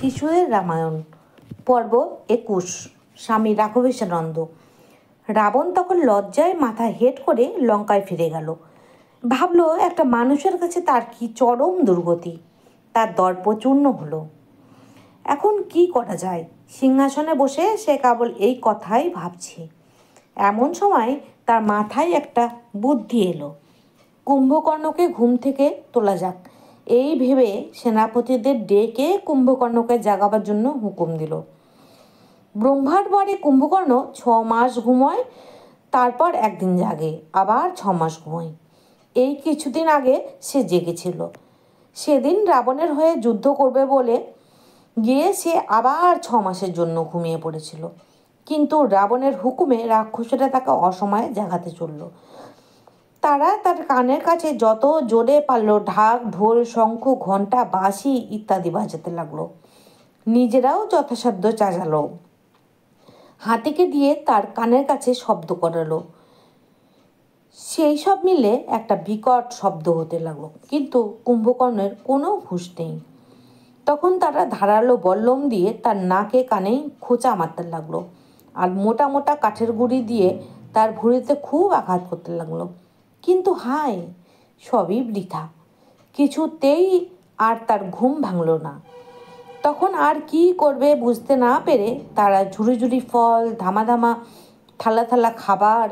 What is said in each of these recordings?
শিশুদের রামায়ণ পর্ব 21। স্বামী রাঘবেশানন্দ। রাবণ তখন লজ্জায় মাথা হেঁট করে লঙ্কায় ফিরে গেল। ভাবলো একটা মানুষের কাছে তার কি চরম দুর্গতি। তার দর্প চূর্ণ হলো। এখন কি করা যায়? সিংহাসনে বসে সে কেবল এই কথাই ভাবছে। এমন সময় তার মাথায় একটা বুদ্ধি এলো। কুম্ভকর্ণকে ঘুম থেকে তোলা যাক, এই ভেবে সেনাপতিদের ডেকে কুম্ভকর্ণকে জাগাবার জন্য হুকুম দিল। ব্রহ্মার পরে কুম্ভকর্ণ 6 মাস ঘুমোয়, তারপর একদিন জাগে, আবার 6 মাস ঘুমোয়। এই কিছুদিন আগে সে জেগেছিল। সেদিন রাবণের হয়ে যুদ্ধ করবে বলে গিয়ে সে আবার 6 মাসের জন্য ঘুমিয়ে পড়েছিল। কিন্তু রাবণের হুকুমে রাক্ষসেরা তাকে অসময়ে জাগাতে চলল। তারা তার কানের কাছে যত জোরে পারল ঢাক, ঢোল, শঙ্খ, ঘণ্টা, বাঁশি ইত্যাদি বাজাতে লাগলো। নিজেরাও যথাসাধ্য চাজালো। হাতিকে দিয়ে তার কানের কাছে শব্দ করালো। সেই সব মিলে একটা বিকট শব্দ হতে লাগলো, কিন্তু কুম্ভকর্ণের কোনো হুঁশ নেই। তখন তারা ধারালো বল্লম দিয়ে তার নাকে কানে খোঁচা মারতে লাগলো, আর মোটা মোটা কাঠের গুঁড়ি দিয়ে তার ভুঁড়িতে খুব আঘাত করতে লাগলো। কিন্তু হায়, সবই বৃথা। কিছুতেই আর তার ঘুম ভাঙল না। তখন আর কি করবে বুঝতে না পেরে তারা ঝুড়ি ঝুড়ি ফল, ধামা ধামা থালা থালা খাবার,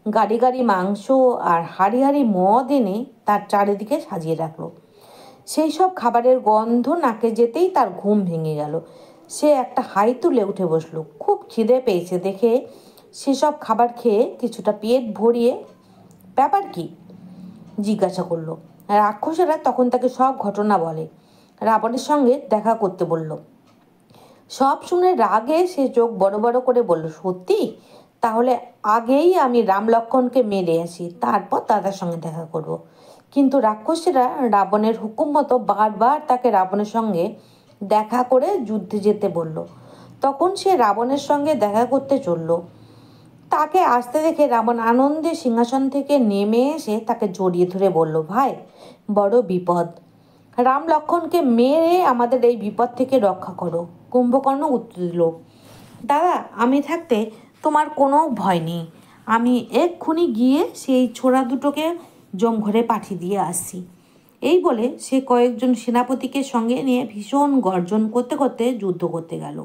গাড়ি গাড়ি মাংস আর হাড়ি হাড়ি মদ এনে তার চারিদিকে সাজিয়ে রাখলো। সেই সব খাবারের গন্ধ নাকে যেতেই তার ঘুম ভেঙে গেল। সে একটা হাই তুলে উঠে বসলো। খুব খিদে পেয়েছে দেখে সেসব খাবার খেয়ে কিছুটা পেট ভরিয়ে ব্যাপার কি জিজ্ঞাসা করলো। রাক্ষসেরা তখন তাকে সব ঘটনা বলে। রাবণের সঙ্গে দেখা করতে বলল। সব শুনে রাগে সে চোখ বড় বড় করে বলল, সত্যি? তাহলে আগেই আমি রাম লক্ষ্মণকে মেরে আসি, তারপর দাদার সঙ্গে দেখা করব। কিন্তু রাক্ষসেরা রাবণের হুকুম মতো বারবার তাকে রাবণের সঙ্গে দেখা করে যুদ্ধে যেতে বলল। তখন সে রাবণের সঙ্গে দেখা করতে চলল। তাকে আসতে দেখে রাবণ আনন্দে সিংহাসন থেকে নেমে এসে তাকে জড়িয়ে ধরে বলল, ভাই, বড় বিপদ। রাম লক্ষ্মণকে মেরে আমাদের এই বিপদ থেকে রক্ষা করো। কুম্ভকর্ণ উত্তর দিল, দাদা, আমি থাকতে তোমার কোনো ভয় নেই। আমি এক্ষুনি গিয়ে সেই ছোড়া দুটোকে জমঘরে পাঠিয়ে দিয়ে আসছি। এই বলে সে কয়েকজন সেনাপতিকে সঙ্গে নিয়ে ভীষণ গর্জন করতে করতে যুদ্ধ করতে গেল।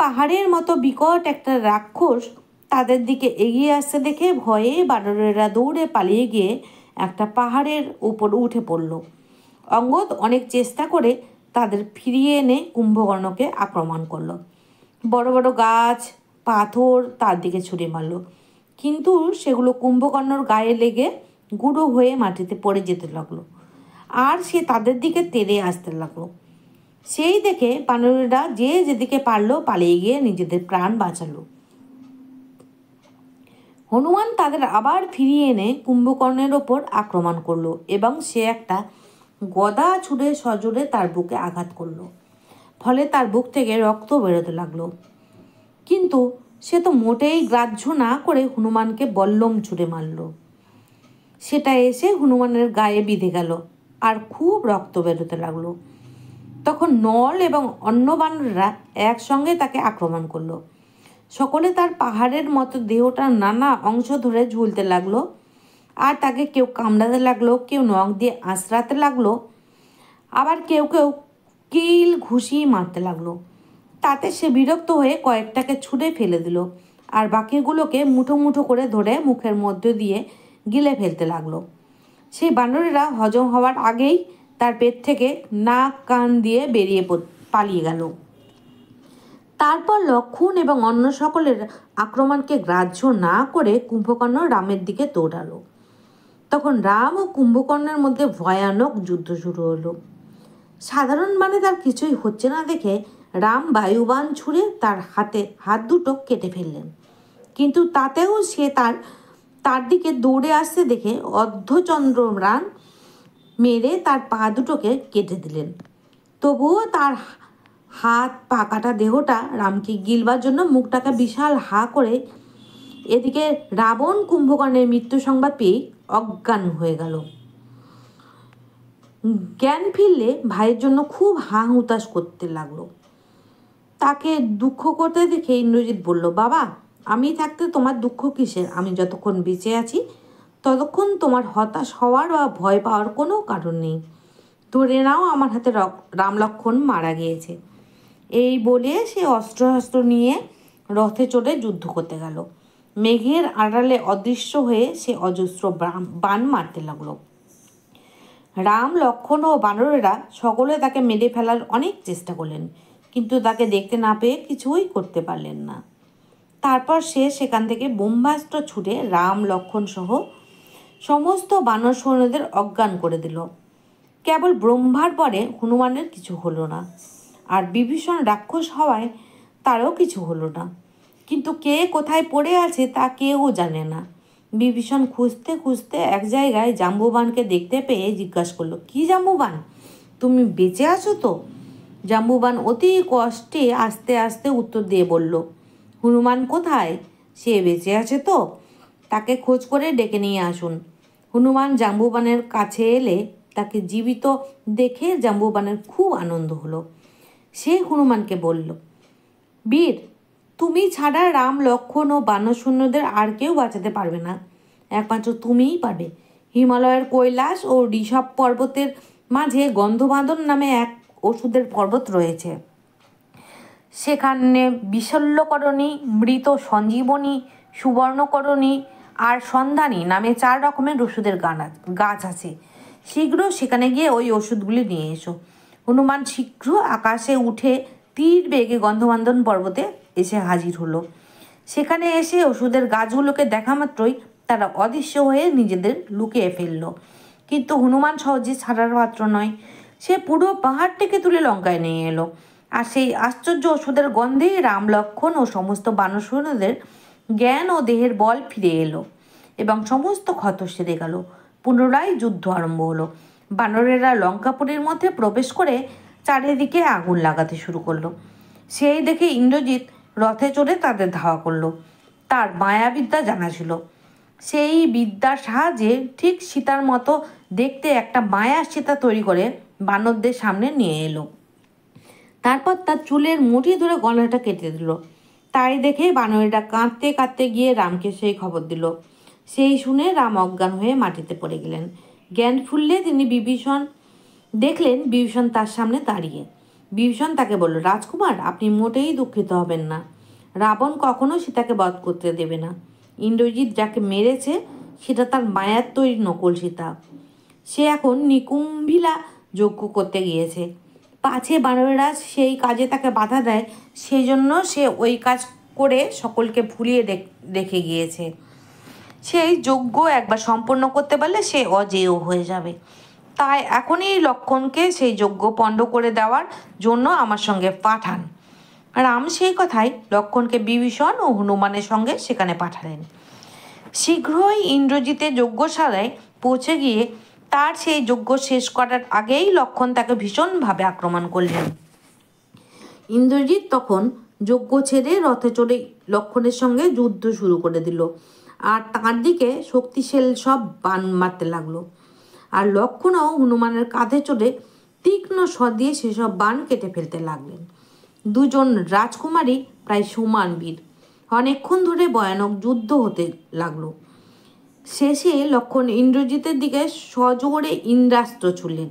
পাহাড়ের মতো বিকট একটা রাক্ষস তাদের দিকে এগিয়ে আসতে দেখে ভয়ে বানরেরা দৌড়ে পালিয়ে গিয়ে একটা পাহাড়ের উপর উঠে পড়ল। অঙ্গদ অনেক চেষ্টা করে তাদের ফিরিয়ে এনে কুম্ভকর্ণকে আক্রমণ করলো। বড় বড় গাছ, পাথর তার দিকে ছুঁড়ে মারল, কিন্তু সেগুলো কুম্ভকর্ণর গায়ে লেগে গুঁড়ো হয়ে মাটিতে পড়ে যেতে লাগলো, আর সে তাদের দিকে তেড়ে আসতে লাগলো। সেই দেখে বানরেরা যে যেদিকে পারলো পালিয়ে গিয়ে নিজেদের প্রাণ বাঁচালো। হনুমান তাদের আবার ফিরিয়ে এনে কুম্ভকর্ণের ওপর আক্রমণ করলো এবং সে একটা গদা ছুঁড়ে সজোরে তার বুকে আঘাত করলো। ফলে তার বুক থেকে রক্ত বেরোতে লাগলো। কিন্তু সে তো মোটেই গ্রাহ্য না করে হনুমানকে বল্লম ছুঁড়ে মারল। সেটা এসে হনুমানের গায়ে বিঁধে গেল আর খুব রক্ত বেরোতে লাগলো। তখন নল এবং অন্য বানররা একসঙ্গে তাকে আক্রমণ করলো। সকলে তার পাহাড়ের মতো দেহটার নানা অংশ ধরে ঝুলতে লাগলো, আর তাকে কেউ কামড়াতে লাগলো, কেউ নখ দিয়ে আঁচড়াতে লাগলো, আবার কেউ কেউ কিল ঘুষি মারতে লাগলো। তাতে সে বিরক্ত হয়ে কয়েকটাকে ছুঁড়ে ফেলে দিল, আর বাকিগুলোকে মুঠো মুঠো করে ধরে মুখের মধ্যে দিয়ে গিলে ফেলতে লাগলো। সেই বানরেরা হজম হওয়ার আগেই তার পেট থেকে নাক কান দিয়ে বেরিয়ে পালিয়ে গেল। তারপর লক্ষ্মণ এবং অন্য সকলের আক্রমণকে গ্রাহ্য না করে কুম্ভকর্ণ রামের দিকে দৌড়ালো। তখন রাম ও কুম্ভকর্ণের মধ্যে ভয়ানক যুদ্ধ শুরু হলো। সাধারণ তার কিছুই হচ্ছে না দেখে রাম বায়ুবাণ ছুঁড়ে তার হাত দুটো কেটে ফেললেন, কিন্তু তাতেও সে তার দিকে দৌড়ে আসতে দেখে অর্ধচন্দ্রম্রাণ মেরে তার পা দুটোকে কেটে দিলেন। তবুও তার হাত পা কাটা দেহটা রামকে গিলবার জন্য মুখটাকে বিশাল হা করে। এদিকে রাবণ কুম্ভকর্ণের মৃত্যু সংবাদ পেয়ে অজ্ঞান হয়ে গেল। জ্ঞান ফিরলে ভাইয়ের জন্য খুব হা হুতাশ করতে লাগলো। তাকে দুঃখ করতে দেখে ইন্দ্রজিৎ বলল, বাবা, আমি থাকতে তোমার দুঃখ কিসের? আমি যতক্ষণ বেঁচে আছি ততক্ষণ তোমার হতাশ হওয়ার বা ভয় পাওয়ার কোনো কারণ নেই। ধরে নাও আমার হাতে রাম লক্ষ্মণ মারা গিয়েছে। এই বলে সে অস্ত্র নিয়ে রথে চড়ে যুদ্ধ করতে গেল। মেঘের আড়ালে অদৃশ্য হয়ে সে অজস্র বাণ মারতে লাগলো। রাম, লক্ষ্মণ ও বানরেরা সকলে তাকে মেরে ফেলার অনেক চেষ্টা করলেন, কিন্তু তাকে দেখতে না পেয়ে কিছুই করতে পারলেন না। তারপর সে সেখান থেকে ব্রহ্মাস্ত্র ছুটে রাম, লক্ষ্মণ সহ সমস্ত বানর সৈন্যদের অজ্ঞান করে দিল। কেবল ব্রহ্মার পরে হনুমানের কিছু হলো না, আর বিভীষণ রাক্ষস হওয়ায় তারও কিছু হলো না। কিন্তু কে কোথায় পড়ে আছে তা কেউ জানে না। বিভীষণ খুঁজতে খুঁজতে এক জায়গায় জাম্বুবানকে দেখতে পেয়ে জিজ্ঞাসা করলো, কি জাম্বুবান, তুমি বেঁচে আছো তো? জাম্বুবান অতি কষ্টে আস্তে আস্তে উত্তর দিয়ে বলল, হনুমান কোথায়? সে বেঁচে আছে তো? তাকে খোঁজ করে ডেকে নিয়ে আসুন। হনুমান জাম্বুবানের কাছে এলে তাকে জীবিত দেখে জাম্বুবানের খুব আনন্দ হলো। সে হনুমানকে বলল, বীর, তুমি ছাড়া রাম, লক্ষ্মণ ও বানর সৈন্যদের আর কেউ বাঁচাতে পারবে না, একমাত্র তুমিই পারবে। হিমালয়ের কৈলাস ও ঋষভ পর্বতের মাঝে গন্ধমাদন নামে এক ওষুধের পর্বত রয়েছে। সেখানে বিশল্যকরণী, মৃত সঞ্জীবনী, সুবর্ণকরণী আর সন্ধানী নামে 4 রকমের ওষুধের গাছ আছে। শীঘ্র সেখানে গিয়ে ওই ওষুধগুলি নিয়ে এসো। হনুমান শীঘ্র আকাশে উঠে তীর বেগে গন্ধমাদন পর্বতে এসে হাজির হলো। সেখানে এসে ওষুধের গাছগুলোকে দেখা মাত্রই তারা অদৃশ্য হয়ে নিজেদের লুকিয়ে ফেলল। কিন্তু হনুমান সহজে ছাড়ার পাত্র নয়। সে পুরো পাহাড়টিকে তুলে লঙ্কায় নিয়ে এলো, আর সেই আশ্চর্য ওষুধের গন্ধেই রাম, লক্ষ্মণ ও সমস্ত বানর সৈন্যদের জ্ঞান ও দেহের বল ফিরে এলো এবং সমস্ত ক্ষত সেরে গেল। পুনরায় যুদ্ধ আরম্ভ হলো। বানরেরা লঙ্কাপুরীর মধ্যে প্রবেশ করে চারিদিকে আগুন লাগাতে শুরু করলো। সেই দেখে ইন্দ্রজিৎ রথে চড়ে তাদের ধাওয়া করলো। তার মায়াবিদ্যা জানা ছিল। সেই বিদ্যার সাহায্যে ঠিক সীতার মতো দেখতে একটা মায়া সীতা তৈরি করে বানরদের সামনে নিয়ে এলো। তারপর তার চুলের মুঠি ধরে গলাটা কেটে দিল। তাই দেখে বানরেরা কাঁদতে কাঁদতে গিয়ে রামকে সেই খবর দিল। সেই শুনে রাম অজ্ঞান হয়ে মাটিতে পড়ে গেলেন। জ্ঞান ফুললে তিনি দেখলেন বিভীষণ তার সামনে দাঁড়িয়ে। বিভীষণ তাকে বলল, রাজকুমার, আপনি মোটেই দুঃখিত হবেন না। রাবণ কখনো সীতাকে বধ করতে দেবে না। ইন্দ্রজিৎ যাকে মেরেছে সেটা তার মায়ার তৈরি নকল সীতা। সে এখন নিকুম্ভিলা যজ্ঞ করতে গিয়েছে। পাছে বানরেরা সেই কাজে তাকে বাধা দেয়, সেই জন্য সে ওই কাজ করে সকলকে ভুলিয়ে রেখে গিয়েছে। সেই যজ্ঞ একবার সম্পন্ন করতে পারলে সে অজেয় হয়ে যাবে। তাই এখনই লক্ষ্মণকে সেই যজ্ঞ পণ্ড করে দেওয়ার জন্য আমার সঙ্গে পাঠান। রাম সেই কথায় লক্ষ্মণকে বিভীষণ ও হনুমানের সঙ্গে সেখানে পাঠালেন। শীঘ্রই ইন্দ্রজিতের যজ্ঞশালায় পৌঁছে গিয়ে তার সেই যজ্ঞ শেষ করার আগেই লক্ষ্মণ তাকে ভীষণভাবে আক্রমণ করলেন। ইন্দ্রজিৎ তখন যজ্ঞ ছেড়ে রথে চড়ে লক্ষ্মণের সঙ্গে যুদ্ধ শুরু করে দিল, আর তার দিকে শক্তিশালী সব বাণ মারতে লাগলো। আর লক্ষ্মণও হনুমানের কাঁধে চড়ে তীক্ষ্ণ স্বর দিয়ে সেসব বাণ কেটে ফেলতে লাগলেন। দুজন রাজকুমারী প্রায় সমান বীর। অনেকক্ষণ ধরে ভয়ানক যুদ্ধ হতে লাগলো। শেষে লক্ষ্মণ ইন্দ্রজিতের দিকে সজোরে ইন্দ্রাস্ত্র ছুড়লেন,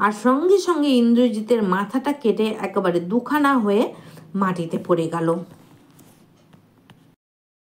আর সঙ্গে সঙ্গে ইন্দ্রজিতের মাথাটা কেটে একেবারে দুখানা হয়ে মাটিতে পড়ে গেল।